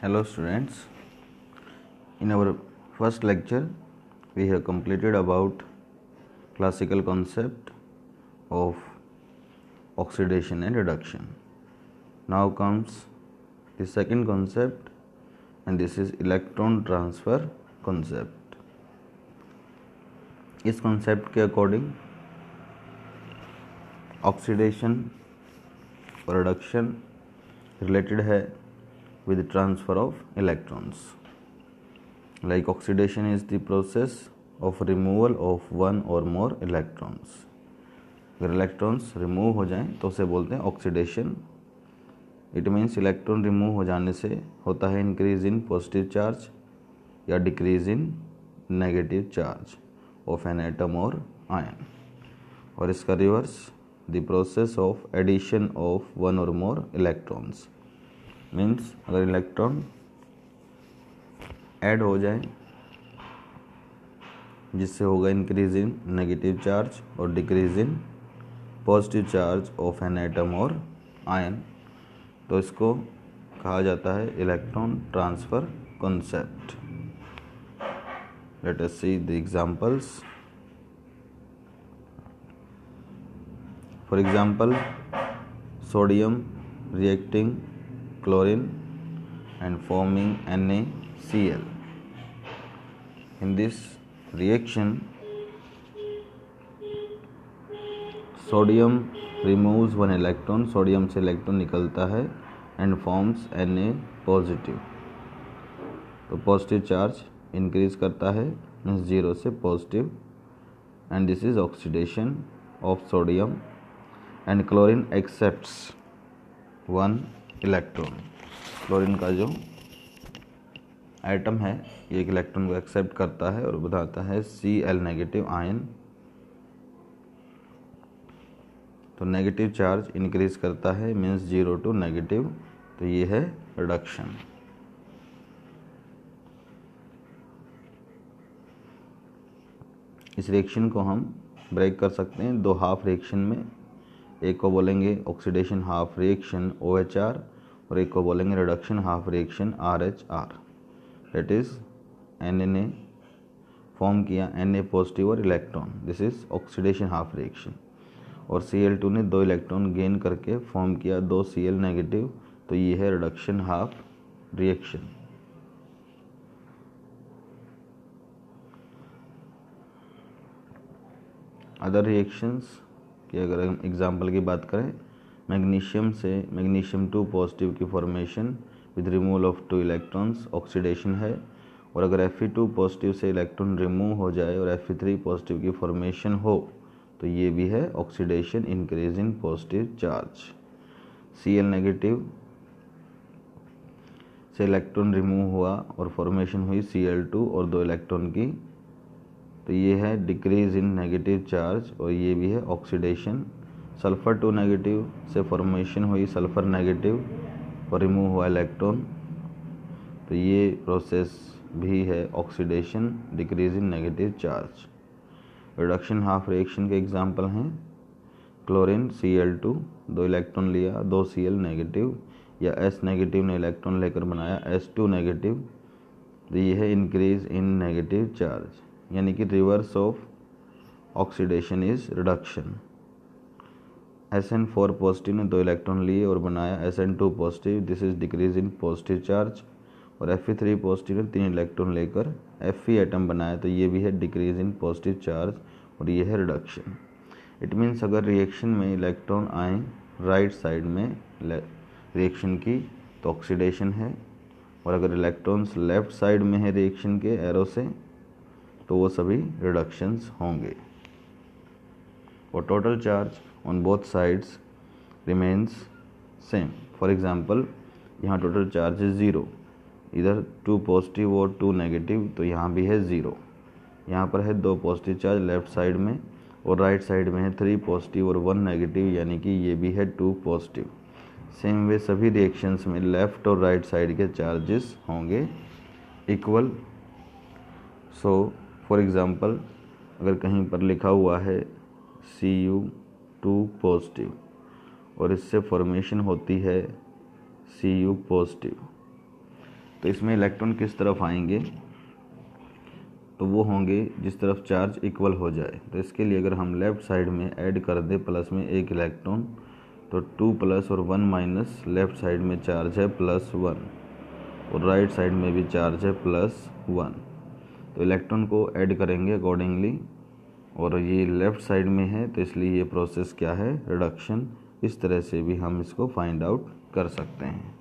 Hello students, in our first lecture we have completed about classical concept of oxidation and reduction. Now comes the second concept, and this is electron transfer concept. इस concept के according oxidation और reduction related है with transfer of electrons. Like oxidation is the process of removal of one or more electrons. अगर electrons remove हो जाएं तो उसे बोलते हैं oxidation. It means electron remove हो जाने से होता है increase in positive charge या decrease in negative charge of an atom or ion. और इसका reverse the process of addition of one or more electrons. Means अगर इलेक्ट्रॉन ऐड हो जाए जिससे होगा इंक्रीज इन नेगेटिव चार्ज और decrease in positive charge of an atom और ion, तो इसको कहा जाता है electron transfer concept. Let us see the examples. For example, sodium reacting chlorine and forming NaCl. In this reaction, sodium removes one electron, sodium से electron निकलता है and forms Na positive. तो पॉजिटिव चार्ज इंक्रीज करता है means zero से positive, and this is oxidation of sodium, and chlorine accepts one electron. Chlorine का जो atom है ये एक इलेक्ट्रॉन को एक्सेप्ट करता है और बताता है Cl नेगेटिव आयन. तो नेगेटिव चार्ज इंक्रीज करता है मीन्स जीरो टू नेगेटिव, तो ये है रिडक्शन. इस रिएक्शन को हम ब्रेक कर सकते हैं दो हाफ रिएक्शन में. एक को बोलेंगे ऑक्सीडेशन हाफ रिएक्शन OHR और एक को बोलेंगे reduction half reaction RHR. That is Na form किया Na पॉजिटिव और electron, this is oxidation half reaction. और Cl2 ने दो इलेक्ट्रॉन गेन करके फॉर्म किया दो Cl नेगेटिव, तो ये है reduction half reaction. Other reactions कि अगर हम एग्जाम्पल की बात करें, मैग्नीशियम से मैग्नीशियम 2 पॉजिटिव की formation with removal of 2 electrons oxidation है. और अगर Fe2 पॉजिटिव से इलेक्ट्रॉन रिमूव हो जाए और Fe3 पॉजिटिव की फॉर्मेशन हो तो ये भी है oxidation increase in positive charge. Cl negative से इलेक्ट्रॉन रिमूव हुआ और फॉर्मेशन हुई Cl2 और दो इलेक्ट्रॉन की, तो ये है डिक्रीज इन नेगेटिव चार्ज और ये भी है ऑक्सीडेशन. सल्फर 2 नेगेटिव से फॉर्मेशन हुई सल्फर नेगेटिव और रिमूव हुआ इलेक्ट्रॉन, तो ये प्रोसेस भी है oxidation decrease in negative charge. Reduction half reaction के एग्जांपल हैं क्लोरीन Cl2 दो इलेक्ट्रॉन लिया, दो Cl नेगेटिव, या S नेगेटिव ने इलेक्ट्रॉन लेकर बनाया S2 नेगेटिव, तो ये है इंक्रीज इन नेगेटिव चार्ज, यानी कि reverse of oxidation is reduction. Sn4 positive ने दो इलेक्ट्रॉन लिए और बनाया Sn2 positive, this is decrease in positive charge. और Fe3 पॉजिटिव ने तीन इलेक्ट्रॉन लेकर Fe एटम बनाया, तो ये भी है डिक्रीज इन पॉजिटिव चार्ज और ये है रिडक्शन. इट मीन्स अगर रिएक्शन में इलेक्ट्रॉन आए राइट साइड में रिएक्शन की तो ऑक्सीडेशन है, और अगर इलेक्ट्रॉन्स लेफ्ट साइड में है रिएक्शन के एरो से तो वो सभी रिडक्शंस होंगे. और total charge on both sides remains same. For example, यहाँ टोटल चार्ज है ज़ीरो, इधर 2 पॉजिटिव और 2 नेगेटिव, तो यहाँ भी है ज़ीरो. यहाँ पर है 2 पॉजिटिव चार्ज लेफ्ट साइड में और राइट साइड में है 3 पॉजिटिव और 1 नेगेटिव, यानी कि ये भी है 2 पॉजिटिव. सेम वे सभी रिएक्शंस में लेफ़्ट और राइट साइड के चार्जेस होंगे इक्वल. सो फॉर एग्ज़ाम्पल, अगर कहीं पर लिखा हुआ है Cu2 पॉजिटिव और इससे फॉर्मेशन होती है Cu पॉजिटिव, तो इसमें इलेक्ट्रॉन किस तरफ आएंगे, तो वो होंगे जिस तरफ चार्ज इक्वल हो जाए। तो इसके लिए अगर हम लेफ़्ट साइड में ऐड कर दें प्लस में एक इलेक्ट्रॉन, तो 2 प्लस और 1 माइनस, लेफ़्ट साइड में चार्ज है +1 और राइट साइड में भी चार्ज है +1। तो इलेक्ट्रॉन को ऐड करेंगे अकॉर्डिंगली, और ये लेफ़्ट साइड में है तो इसलिए ये प्रोसेस क्या है, रिडक्शन। इस तरह से भी हम इसको फाइंड आउट कर सकते हैं।